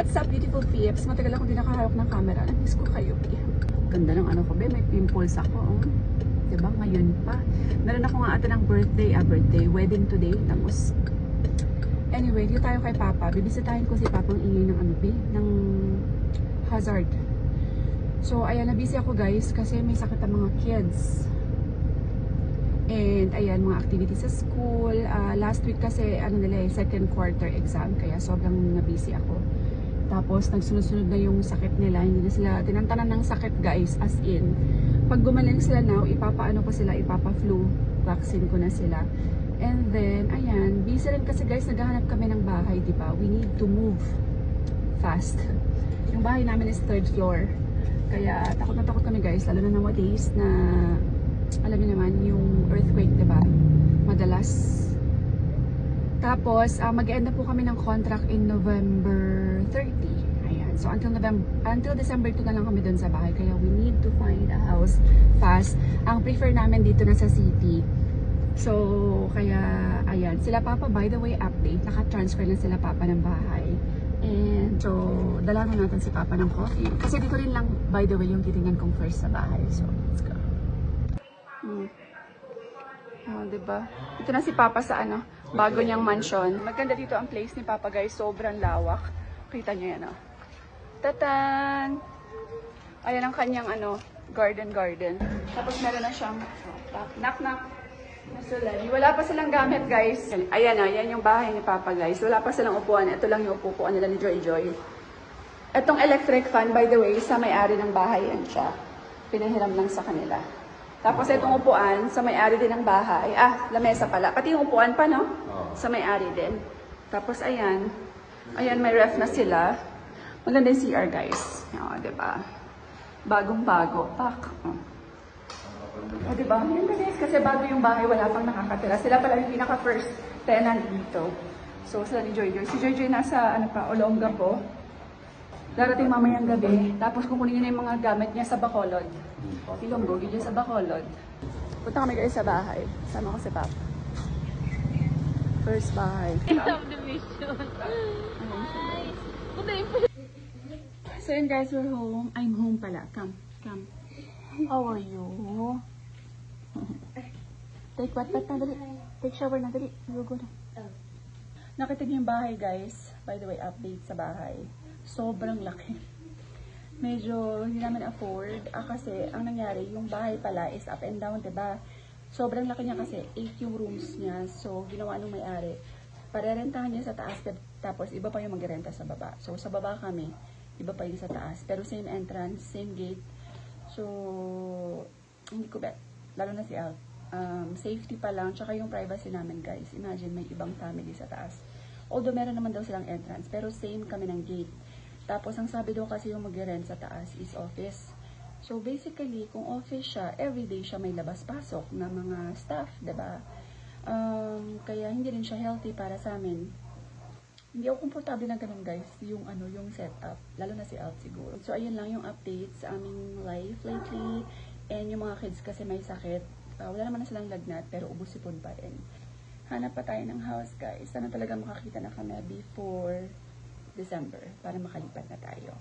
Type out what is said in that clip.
What's up, beautiful peeps? Matagal akong di nakahawak ng camera. Namiss ko kayo, ganda ng ano ko, be. May pimples ako, oh. Diba? Ngayon pa. Meron ako nga ata ng wedding today. Tapos, anyway, dito tayo kay Papa. Bibisitahin ko si Papang ingay ng ano, be, ng hazard. So, ayan, nabisi ako guys kasi may sakit ang mga kids. And, ayan, mga activities sa school. Last week kasi, ano nila, second quarter exam. Kaya sobrang nabisi ako. Tapos, nagsunod-sunod na yung sakit nila. Hindi na sila tinantanan ng sakit, guys. As in, pag gumaling sila now, ipapaano ko sila, ipapa-flu vaccine ko na sila. And then, ayan, busy rin kasi guys, naghahanap kami ng bahay, di ba? We need to move fast. Yung bahay namin is 3rd floor. Kaya, takot na takot kami guys, lalo na nowadays na, alam niyo naman, yung earthquake, di ba? Madalas. Tapos, mag-end na po kami ng contract in November 30. Ayan. So, until December 2 na lang kami dun sa bahay. Kaya, we need to find a house fast. Ang prefer namin dito na sa city. So, kaya, ayan. Sila Papa, by the way, update. Naka-transfer na sila Papa ng bahay. And, so, dala na natin si Papa ng coffee. Kasi dito rin lang, by the way, yung titingnan kong first sa bahay. So, let's go. Oh, diba? Ito na si Papa sa ano, bago niyang mansion. Maganda dito ang place ni Papa guys, sobrang lawak. Kita niyo yan, oh. Tatan! Ayan ang kanyang ano, garden. Tapos meron na siyang knock. Wala pa silang gamit guys. Ayan na, yan yung bahay ni Papa guys. Wala pa silang upuan. Ito lang yung upuan nila ni Joy. Itong electric fan, by the way, sa may-ari ng bahay yan siya. Pinahiram lang sa kanila. Tapos itong upuan, sa may-ari din ng bahay. Lamesa pala. Pati yung upuan pa, no? Sa may-ari din. Tapos ayan. Ayan, may ref na sila. Maganda yung CR, guys. O, diba? Bagong-bago. Pak. O, diba? Maganda guys, kasi bago yung bahay, wala pang nakakatira. Sila pala yung pinaka-first tenant dito. So, sila ni Joy. Si Joy nasa, Olonga po. Darating mamayang gabi. Tapos kukunin niya yung mga gamit niya sa Bacolod. Ilonggo, dyan sa Bacolod. Punta kami guys sa bahay. Sama ko si Papa. First bahay. Subdivision. So yun guys, we're home. I'm home pala. Come. How are you? Take what na dali. Take shower na dali. Go na. Nakita niyo yung bahay guys. By the way, update sa bahay. Sobrang laki. Medyo hindi namin afford. Kasi ang nangyari, yung bahay pala is up and down, diba? Sobrang laki niya kasi 8 yung rooms niya. So, ginawa nung may-ari. Parerentahan niya sa taas, tapos iba pa yung magrenta sa baba. So, sa baba kami, iba pa yung sa taas. Pero same entrance, same gate. So, hindi ko bet. Lalo na si Al. Safety pa lang, tsaka yung privacy namin guys. Imagine, may ibang family sa taas. Although meron naman daw silang entrance, pero same kami ng gate. Tapos, ang sabi daw kasi yung mag-rent sa taas is office. So, basically, kung office siya, everyday siya may labas-pasok na mga staff, diba? Kaya, hindi rin siya healthy para sa amin. Hindi ako komportable na ganun, guys, yung setup. Lalo na si Alt siguro. So, ayun lang yung update sa aming life lately. And yung mga kids kasi may sakit. Wala naman na silang lagnat, pero ubos-sipon pa rin. Hanap pa tayo ng house, guys. Sana talaga makakita na kami before December para makalipat na tayo.